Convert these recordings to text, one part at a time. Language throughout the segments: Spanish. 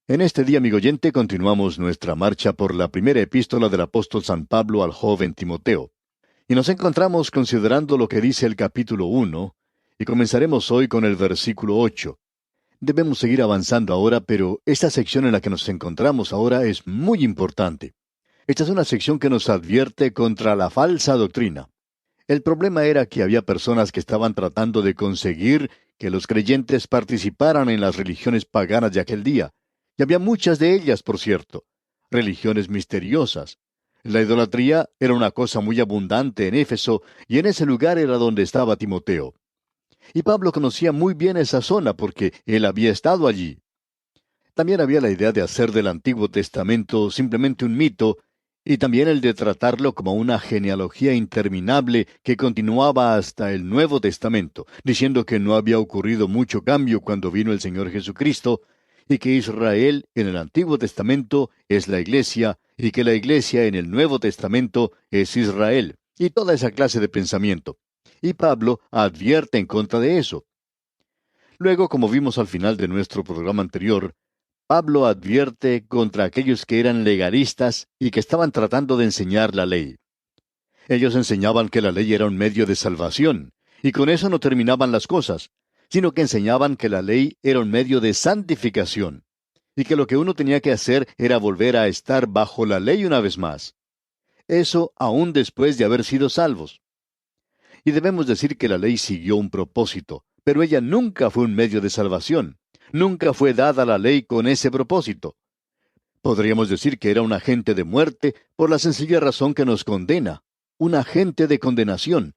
En este día, amigo oyente, continuamos nuestra marcha por la primera epístola del apóstol San Pablo al joven Timoteo. Y nos encontramos considerando lo que dice el capítulo 1, y comenzaremos hoy con el versículo 8. Debemos seguir avanzando ahora, pero esta sección en la que nos encontramos ahora es muy importante. Esta es una sección que nos advierte contra la falsa doctrina. El problema era que había personas que estaban tratando de conseguir que los creyentes participaran en las religiones paganas de aquel día. Y había muchas de ellas, por cierto. Religiones misteriosas. La idolatría era una cosa muy abundante en Éfeso, y en ese lugar era donde estaba Timoteo. Y Pablo conocía muy bien esa zona porque él había estado allí. También había la idea de hacer del Antiguo Testamento simplemente un mito, y también el de tratarlo como una genealogía interminable que continuaba hasta el Nuevo Testamento, diciendo que no había ocurrido mucho cambio cuando vino el Señor Jesucristo, y que Israel en el Antiguo Testamento es la Iglesia, y que la Iglesia en el Nuevo Testamento es Israel, y toda esa clase de pensamiento. Y Pablo advierte en contra de eso. Luego, como vimos al final de nuestro programa anterior, Pablo advierte contra aquellos que eran legalistas y que estaban tratando de enseñar la ley. Ellos enseñaban que la ley era un medio de salvación, y con eso no terminaban las cosas, sino que enseñaban que la ley era un medio de santificación, y que lo que uno tenía que hacer era volver a estar bajo la ley una vez más. Eso aún después de haber sido salvos. Y debemos decir que la ley siguió un propósito, pero ella nunca fue un medio de salvación. Nunca fue dada la ley con ese propósito. Podríamos decir que era un agente de muerte por la sencilla razón que nos condena, un agente de condenación.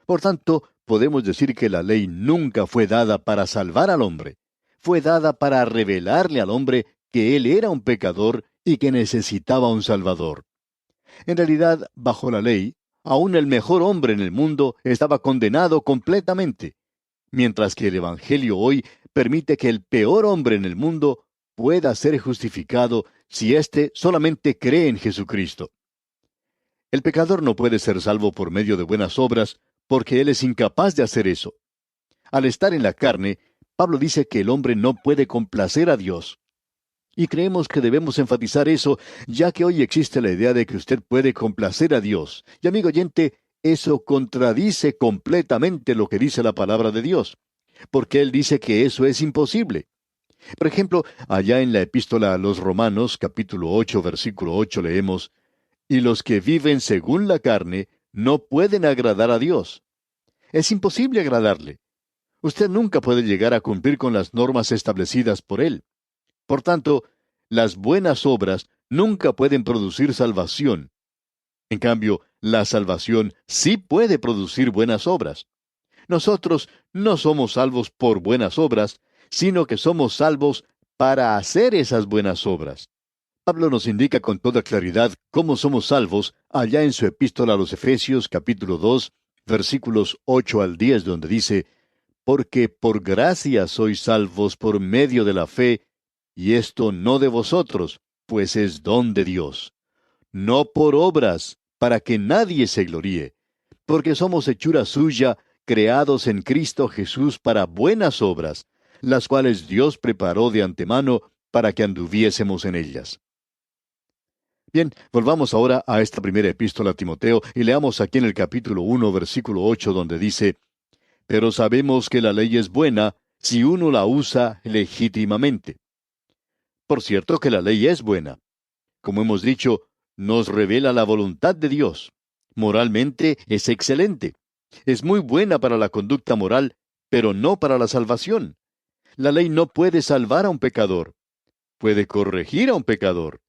Por tanto, podemos decir que la ley nunca fue dada para salvar al hombre. Fue dada para revelarle al hombre que él era un pecador y que necesitaba un Salvador. En realidad, bajo la ley, aún el mejor hombre en el mundo estaba condenado completamente, mientras que el Evangelio hoy permite que el peor hombre en el mundo pueda ser justificado si éste solamente cree en Jesucristo. El pecador no puede ser salvo por medio de buenas obras, porque él es incapaz de hacer eso. Al estar en la carne, Pablo dice que el hombre no puede complacer a Dios. Y creemos que debemos enfatizar eso, ya que hoy existe la idea de que usted puede complacer a Dios. Y amigo oyente, eso contradice completamente lo que dice la palabra de Dios, porque Él dice que eso es imposible. Por ejemplo, allá en la epístola a los Romanos, capítulo 8, versículo 8, leemos, «Y los que viven según la carne no pueden agradar a Dios». Es imposible agradarle. Usted nunca puede llegar a cumplir con las normas establecidas por Él. Por tanto, las buenas obras nunca pueden producir salvación. En cambio, la salvación sí puede producir buenas obras. Nosotros no somos salvos por buenas obras, sino que somos salvos para hacer esas buenas obras. Pablo nos indica con toda claridad cómo somos salvos allá en su epístola a los Efesios capítulo 2, versículos 8 al 10, donde dice, «Porque por gracia sois salvos por medio de la fe, y esto no de vosotros, pues es don de Dios. No por obras, para que nadie se gloríe, porque somos hechura suya, creados en Cristo Jesús para buenas obras, las cuales Dios preparó de antemano para que anduviésemos en ellas». Bien, volvamos ahora a esta primera epístola a Timoteo y leamos aquí en el capítulo 1, versículo 8, donde dice, «Pero sabemos que la ley es buena si uno la usa legítimamente». Por cierto que la ley es buena. Como hemos dicho, nos revela la voluntad de Dios. Moralmente es excelente. Es muy buena para la conducta moral, pero no para la salvación. La ley no puede salvar a un pecador. Puede corregir a un pecador.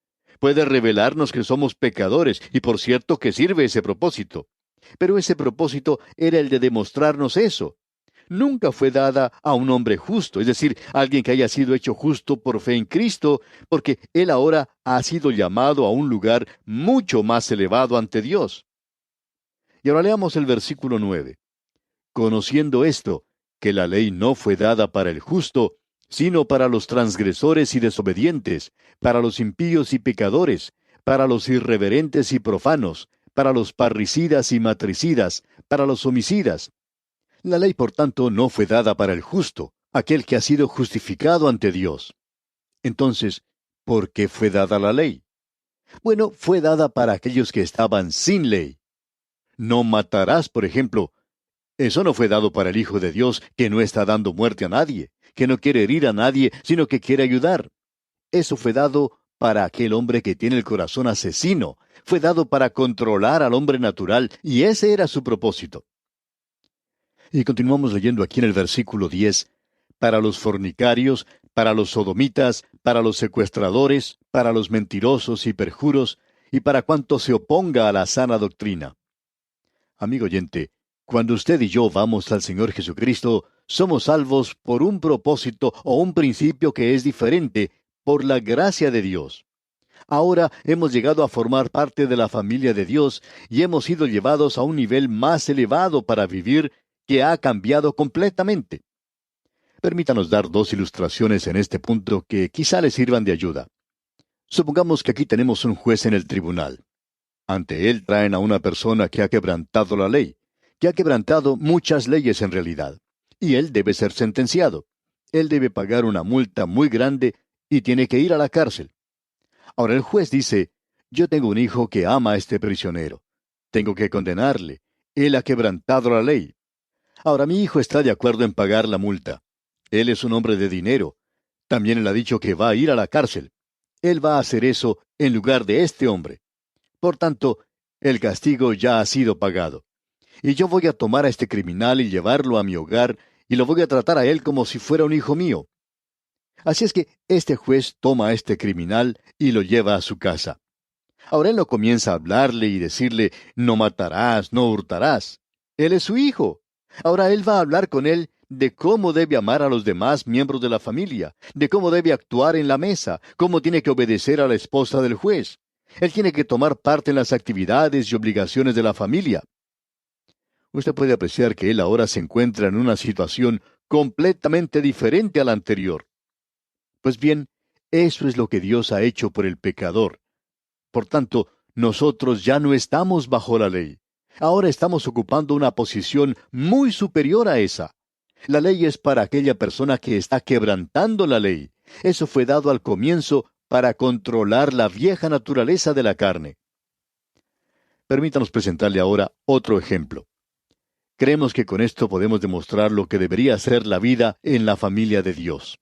Puede revelarnos que somos pecadores, y por cierto que sirve ese propósito. Pero ese propósito era el de demostrarnos eso. Nunca fue dada a un hombre justo, es decir, alguien que haya sido hecho justo por fe en Cristo, porque él ahora ha sido llamado a un lugar mucho más elevado ante Dios. Y ahora leamos el versículo 9. «Conociendo esto, que la ley no fue dada para el justo, sino para los transgresores y desobedientes, para los impíos y pecadores, para los irreverentes y profanos, para los parricidas y matricidas, para los homicidas». La ley, por tanto, no fue dada para el justo, aquel que ha sido justificado ante Dios. Entonces, ¿Por qué fue dada la ley? Bueno, fue dada para aquellos que estaban sin ley. No matarás, por ejemplo. Eso no fue dado para el Hijo de Dios, que no está dando muerte a nadie, que no quiere herir a nadie, sino que quiere ayudar. Eso fue dado para aquel hombre que tiene el corazón asesino. Fue dado para controlar al hombre natural, y ese era su propósito. Y continuamos leyendo aquí en el versículo 10, para los fornicarios, para los sodomitas, para los secuestradores, para los mentirosos y perjuros, y para cuanto se oponga a la sana doctrina. Amigo oyente, cuando usted y yo vamos al Señor Jesucristo, somos salvos por un propósito o un principio que es diferente, por la gracia de Dios. Ahora hemos llegado a formar parte de la familia de Dios y hemos sido llevados a un nivel más elevado para vivir que ha cambiado completamente. Permítanos dar dos ilustraciones en este punto que quizá les sirvan de ayuda. Supongamos que aquí tenemos un juez en el tribunal. Ante él traen a una persona que ha quebrantado la ley, que ha quebrantado muchas leyes en realidad, y él debe ser sentenciado. Él debe pagar una multa muy grande y tiene que ir a la cárcel. Ahora el juez dice, yo tengo un hijo que ama a este prisionero. Tengo que condenarle. Él ha quebrantado la ley. Ahora mi hijo está de acuerdo en pagar la multa. Él es un hombre de dinero. También él ha dicho que va a ir a la cárcel. Él va a hacer eso en lugar de este hombre. Por tanto, el castigo ya ha sido pagado. Y yo voy a tomar a este criminal y llevarlo a mi hogar, y lo voy a tratar a él como si fuera un hijo mío. Así es que este juez toma a este criminal y lo lleva a su casa. Ahora él no comienza a hablarle y decirle, no matarás, no hurtarás. Él es su hijo. Ahora él va a hablar con él de cómo debe amar a los demás miembros de la familia, de cómo debe actuar en la mesa, cómo tiene que obedecer a la esposa del juez. Él tiene que tomar parte en las actividades y obligaciones de la familia. Usted puede apreciar que él ahora se encuentra en una situación completamente diferente a la anterior. Pues bien, eso es lo que Dios ha hecho por el pecador. Por tanto, nosotros ya no estamos bajo la ley. Ahora estamos ocupando una posición muy superior a esa. La ley es para aquella persona que está quebrantando la ley. Eso fue dado al comienzo para controlar la vieja naturaleza de la carne. Permítanos presentarle ahora otro ejemplo. Creemos que con esto podemos demostrar lo que debería ser la vida en la familia de Dios.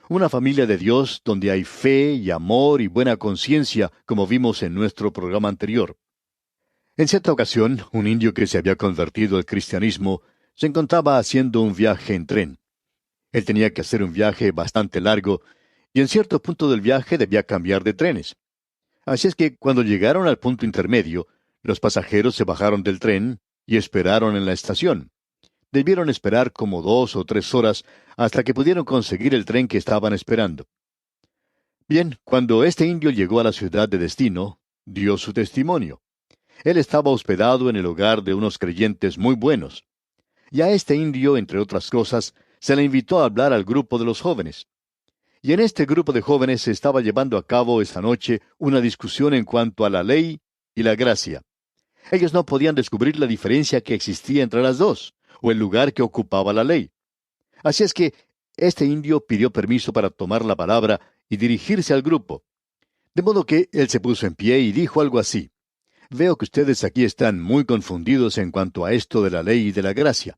Una familia de Dios donde hay fe y amor y buena conciencia, como vimos en nuestro programa anterior. En cierta ocasión, un indio que se había convertido al cristianismo se encontraba haciendo un viaje en tren. Él tenía que hacer un viaje bastante largo y en cierto punto del viaje debía cambiar de trenes. Así es que cuando llegaron al punto intermedio, los pasajeros se bajaron del tren y esperaron en la estación. Debieron esperar como 2 o 3 horas hasta que pudieron conseguir el tren que estaban esperando. Bien, cuando este indio llegó a la ciudad de destino, dio su testimonio. Él estaba hospedado en el hogar de unos creyentes muy buenos. Y a este indio, entre otras cosas, se le invitó a hablar al grupo de los jóvenes. Y en este grupo de jóvenes se estaba llevando a cabo esa noche una discusión en cuanto a la ley y la gracia. Ellos no podían descubrir la diferencia que existía entre las dos, o el lugar que ocupaba la ley. Así es que este indio pidió permiso para tomar la palabra y dirigirse al grupo. De modo que él se puso en pie y dijo algo así. Veo que ustedes aquí están muy confundidos en cuanto a esto de la ley y de la gracia.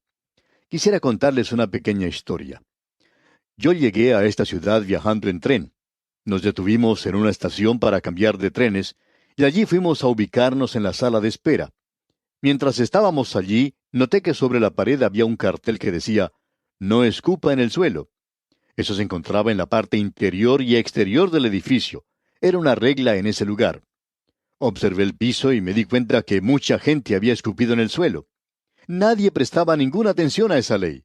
Quisiera contarles una pequeña historia. Yo llegué a esta ciudad viajando en tren. Nos detuvimos en una estación para cambiar de trenes, y allí fuimos a ubicarnos en la sala de espera. Mientras estábamos allí, noté que sobre la pared había un cartel que decía, «No escupa en el suelo». Eso se encontraba en la parte interior y exterior del edificio. Era una regla en ese lugar. Observé el piso y me di cuenta que mucha gente había escupido en el suelo. Nadie prestaba ninguna atención a esa ley.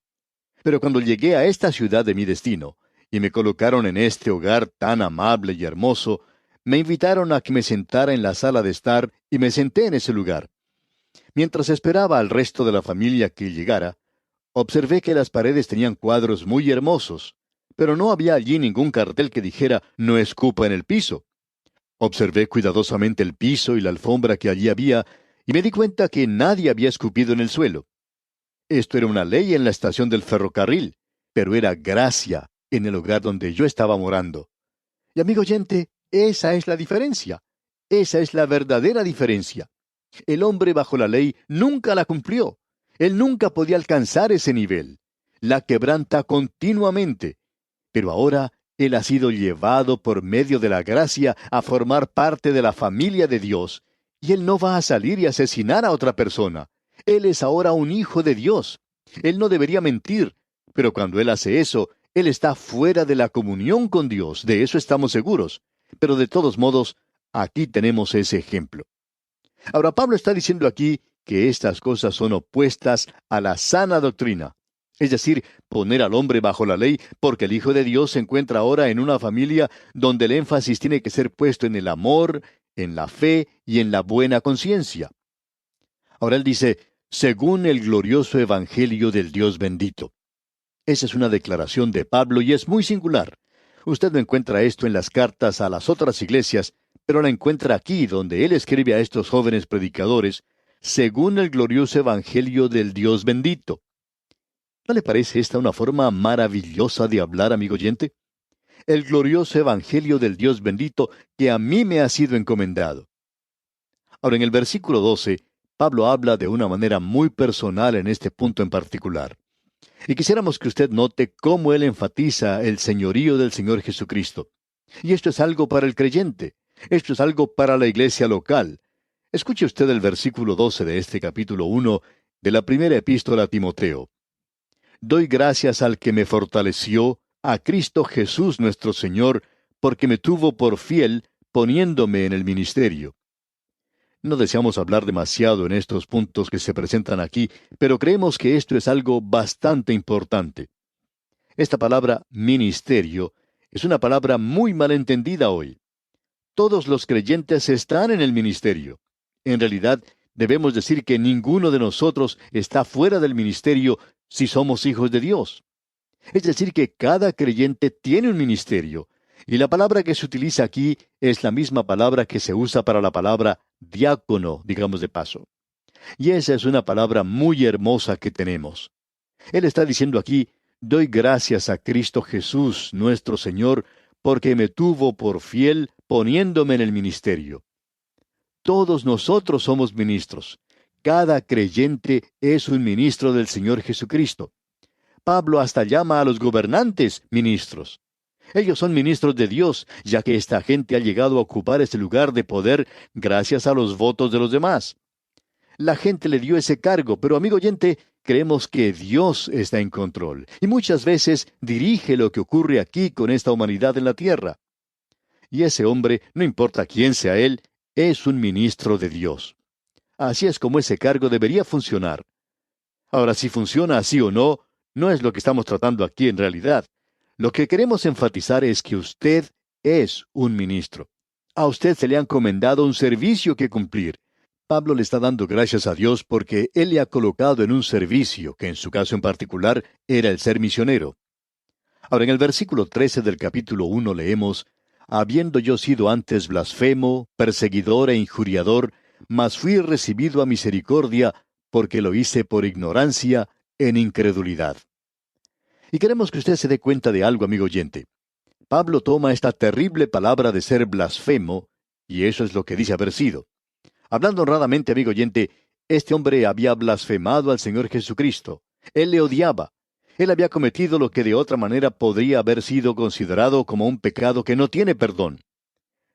Pero cuando llegué a esta ciudad de mi destino, y me colocaron en este hogar tan amable y hermoso, me invitaron a que me sentara en la sala de estar y me senté en ese lugar. Mientras esperaba al resto de la familia que llegara, observé que las paredes tenían cuadros muy hermosos, pero no había allí ningún cartel que dijera «No escupa en el piso». Observé cuidadosamente el piso y la alfombra que allí había, y me di cuenta que nadie había escupido en el suelo. Esto era una ley en la estación del ferrocarril, pero era gracia en el hogar donde yo estaba morando. Y amigo oyente, esa es la diferencia. Esa es la verdadera diferencia. El hombre bajo la ley nunca la cumplió. Él nunca podía alcanzar ese nivel. La quebranta continuamente. Pero ahora él ha sido llevado por medio de la gracia a formar parte de la familia de Dios. Y él no va a salir y asesinar a otra persona. Él es ahora un hijo de Dios. Él no debería mentir. Pero cuando él hace eso, él está fuera de la comunión con Dios. De eso estamos seguros. Pero de todos modos, aquí tenemos ese ejemplo. Ahora, Pablo está diciendo aquí que estas cosas son opuestas a la sana doctrina. Es decir, poner al hombre bajo la ley, porque el Hijo de Dios se encuentra ahora en una familia donde el énfasis tiene que ser puesto en el amor, en la fe y en la buena conciencia. Ahora él dice, según el glorioso Evangelio del Dios bendito. Esa es una declaración de Pablo y es muy singular. Usted no encuentra esto en las cartas a las otras iglesias, pero la encuentra aquí donde él escribe a estos jóvenes predicadores, según el glorioso Evangelio del Dios bendito. ¿No le parece esta una forma maravillosa de hablar, amigo oyente? El glorioso Evangelio del Dios bendito que a mí me ha sido encomendado. Ahora, en el versículo 12, Pablo habla de una manera muy personal en este punto en particular. Y quisiéramos que usted note cómo él enfatiza el señorío del Señor Jesucristo. Y esto es algo para el creyente. Esto es algo para la iglesia local. Escuche usted el versículo 12 de este capítulo 1 de la primera epístola a Timoteo. Doy gracias al que me fortaleció, a Cristo Jesús nuestro Señor, porque me tuvo por fiel, poniéndome en el ministerio. No deseamos hablar demasiado en estos puntos que se presentan aquí, pero creemos que esto es algo bastante importante. Esta palabra ministerio es una palabra muy mal entendida hoy. Todos los creyentes están en el ministerio. En realidad, debemos decir que ninguno de nosotros está fuera del ministerio si somos hijos de Dios. Es decir, que cada creyente tiene un ministerio, y la palabra que se utiliza aquí es la misma palabra que se usa para la palabra diácono, digamos de paso. Y esa es una palabra muy hermosa que tenemos. Él está diciendo aquí, doy gracias a Cristo Jesús, nuestro Señor, porque me tuvo por fiel poniéndome en el ministerio. Todos nosotros somos ministros. Cada creyente es un ministro del Señor Jesucristo. Pablo hasta llama a los gobernantes ministros. Ellos son ministros de Dios, ya que esta gente ha llegado a ocupar ese lugar de poder gracias a los votos de los demás. La gente le dio ese cargo, pero amigo oyente, creemos que Dios está en control, y muchas veces dirige lo que ocurre aquí con esta humanidad en la tierra. Y ese hombre, no importa quién sea él, es un ministro de Dios. Así es como ese cargo debería funcionar. Ahora, si funciona así o no, no es lo que estamos tratando aquí en realidad. Lo que queremos enfatizar es que usted es un ministro. A usted se le ha encomendado un servicio que cumplir. Pablo le está dando gracias a Dios porque Él le ha colocado en un servicio, que en su caso en particular era el ser misionero. Ahora, en el versículo 13 del capítulo 1 leemos, habiendo yo sido antes blasfemo, perseguidor e injuriador, mas fui recibido a misericordia, porque lo hice por ignorancia, en incredulidad. Y queremos que usted se dé cuenta de algo, amigo oyente. Pablo toma esta terrible palabra de ser blasfemo, y eso es lo que dice haber sido. Hablando honradamente, amigo oyente, este hombre había blasfemado al Señor Jesucristo. Él le odiaba. Él había cometido lo que de otra manera podría haber sido considerado como un pecado que no tiene perdón.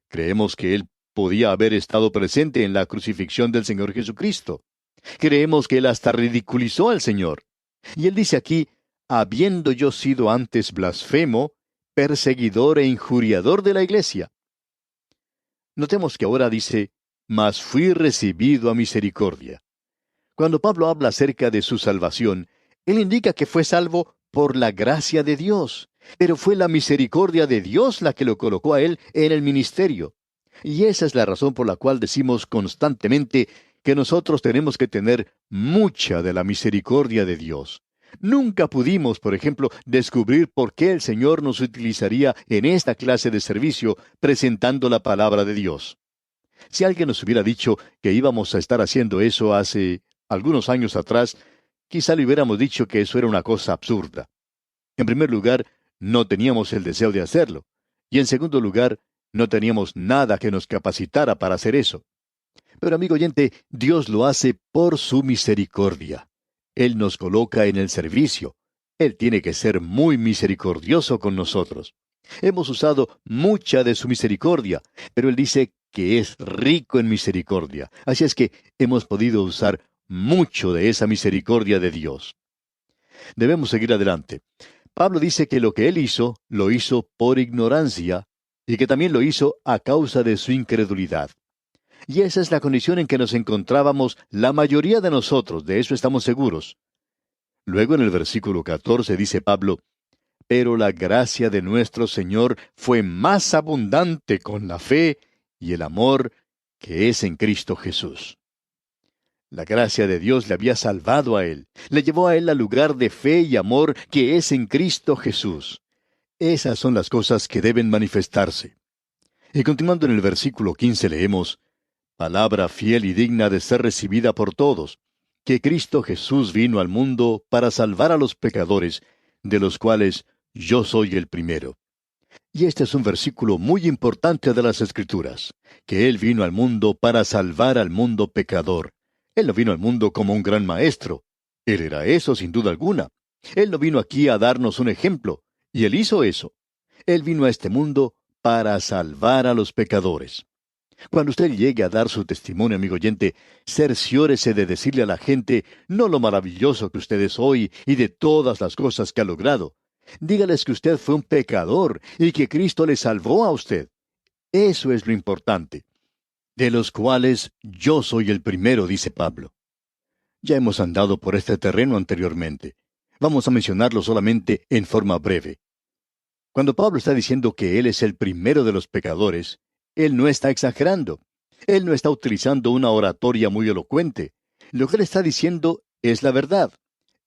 Creemos que él podía haber estado presente en la crucifixión del Señor Jesucristo. Creemos que él hasta ridiculizó al Señor. Y él dice aquí, habiendo yo sido antes blasfemo, perseguidor e injuriador de la iglesia. Notemos que ahora dice, mas fui recibido a misericordia. Cuando Pablo habla acerca de su salvación, él indica que fue salvo por la gracia de Dios, pero fue la misericordia de Dios la que lo colocó a él en el ministerio. Y esa es la razón por la cual decimos constantemente que nosotros tenemos que tener mucha de la misericordia de Dios. Nunca pudimos, por ejemplo, descubrir por qué el Señor nos utilizaría en esta clase de servicio presentando la palabra de Dios. Si alguien nos hubiera dicho que íbamos a estar haciendo eso hace algunos años atrás, quizá le hubiéramos dicho que eso era una cosa absurda. En primer lugar, no teníamos el deseo de hacerlo. Y en segundo lugar, no teníamos nada que nos capacitara para hacer eso. Pero amigo oyente, Dios lo hace por su misericordia. Él nos coloca en el servicio. Él tiene que ser muy misericordioso con nosotros. Hemos usado mucha de su misericordia, pero Él dice que es rico en misericordia. Así es que hemos podido usar mucho de esa misericordia de Dios. Debemos seguir adelante. Pablo dice que lo que él hizo, lo hizo por ignorancia, y que también lo hizo a causa de su incredulidad. Y esa es la condición en que nos encontrábamos la mayoría de nosotros, de eso estamos seguros. Luego en el versículo 14 dice Pablo, pero la gracia de nuestro Señor fue más abundante con la fe y el amor que es en Cristo Jesús. La gracia de Dios le había salvado a él, le llevó a él al lugar de fe y amor que es en Cristo Jesús. Esas son las cosas que deben manifestarse. Y continuando en el versículo 15 leemos, palabra fiel y digna de ser recibida por todos, que Cristo Jesús vino al mundo para salvar a los pecadores, de los cuales yo soy el primero. Y este es un versículo muy importante de las Escrituras, que Él vino al mundo para salvar al mundo pecador. Él no vino al mundo como un gran maestro. Él era eso sin duda alguna. Él no vino aquí a darnos un ejemplo, y Él hizo eso. Él vino a este mundo para salvar a los pecadores. Cuando usted llegue a dar su testimonio, amigo oyente, cerciórese de decirle a la gente no lo maravilloso que usted es hoy y de todas las cosas que ha logrado. Dígales que usted fue un pecador y que Cristo le salvó a usted. Eso es lo importante. De los cuales yo soy el primero, dice Pablo. Ya hemos andado por este terreno anteriormente. Vamos a mencionarlo solamente en forma breve. Cuando Pablo está diciendo que Él es el primero de los pecadores, Él no está exagerando. Él no está utilizando una oratoria muy elocuente. Lo que Él está diciendo es la verdad.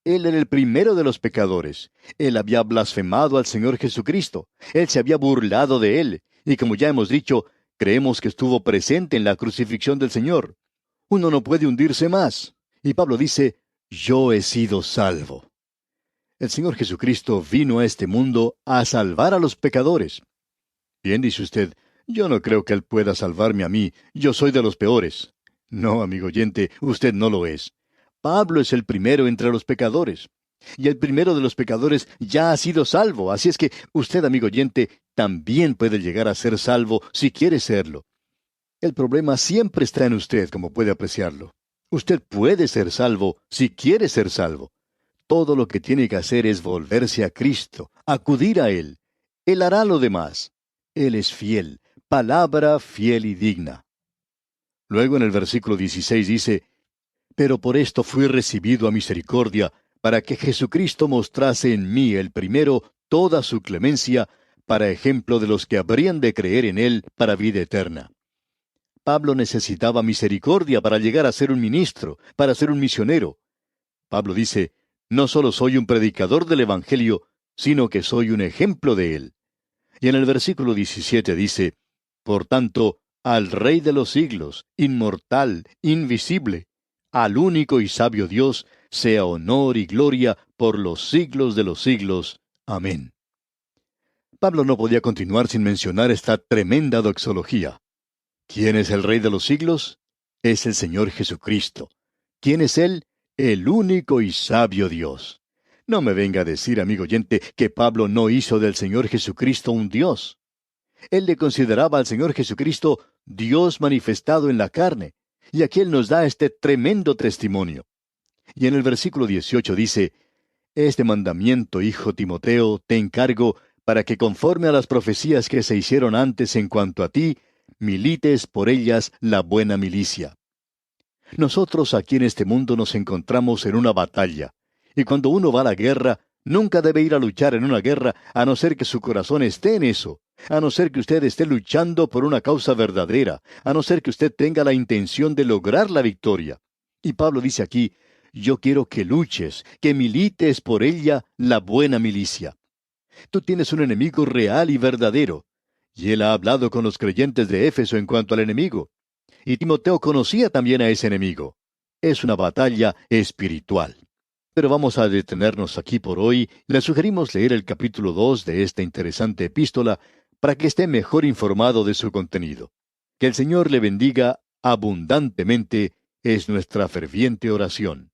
Él era el primero de los pecadores. Él había blasfemado al Señor Jesucristo. Él se había burlado de Él. Y como ya hemos dicho, creemos que estuvo presente en la crucifixión del Señor. Uno no puede hundirse más. Y Pablo dice, yo he sido salvo. El Señor Jesucristo vino a este mundo a salvar a los pecadores. Bien, dice usted, yo no creo que Él pueda salvarme a mí, yo soy de los peores. No, amigo oyente, usted no lo es. Pablo es el primero entre los pecadores. Y el primero de los pecadores ya ha sido salvo, así es que usted, amigo oyente, también puede llegar a ser salvo si quiere serlo. El problema siempre está en usted, como puede apreciarlo. Usted puede ser salvo si quiere ser salvo. Todo lo que tiene que hacer es volverse a Cristo, acudir a Él. Él hará lo demás. Él es fiel, palabra fiel y digna. Luego en el versículo 16 dice, pero por esto fui recibido a misericordia, para que Jesucristo mostrase en mí el primero toda su clemencia, para ejemplo de los que habrían de creer en Él para vida eterna. Pablo necesitaba misericordia para llegar a ser un ministro, para ser un misionero. Pablo dice, no solo soy un predicador del Evangelio, sino que soy un ejemplo de él. Y en el versículo 17 dice, por tanto, al Rey de los siglos, inmortal, invisible, al único y sabio Dios, sea honor y gloria por los siglos de los siglos. Amén. Pablo no podía continuar sin mencionar esta tremenda doxología. ¿Quién es el Rey de los siglos? Es el Señor Jesucristo. ¿Quién es Él? El único y sabio Dios. No me venga a decir, amigo oyente, que Pablo no hizo del Señor Jesucristo un Dios. Él le consideraba al Señor Jesucristo Dios manifestado en la carne. Y aquí Él nos da este tremendo testimonio. Y en el versículo 18 dice, este mandamiento, hijo Timoteo, te encargo, para que conforme a las profecías que se hicieron antes en cuanto a ti, milites por ellas la buena milicia. Nosotros aquí en este mundo nos encontramos en una batalla, y cuando uno va a la guerra, nunca debe ir a luchar en una guerra a no ser que su corazón esté en eso, a no ser que usted esté luchando por una causa verdadera, a no ser que usted tenga la intención de lograr la victoria. Y Pablo dice aquí, yo quiero que luches, que milites por ella la buena milicia. Tú tienes un enemigo real y verdadero, y él ha hablado con los creyentes de Éfeso en cuanto al enemigo. Y Timoteo conocía también a ese enemigo. Es una batalla espiritual. Pero vamos a detenernos aquí por hoy. Le sugerimos leer el capítulo 2 de esta interesante epístola para que esté mejor informado de su contenido. Que el Señor le bendiga abundantemente es nuestra ferviente oración.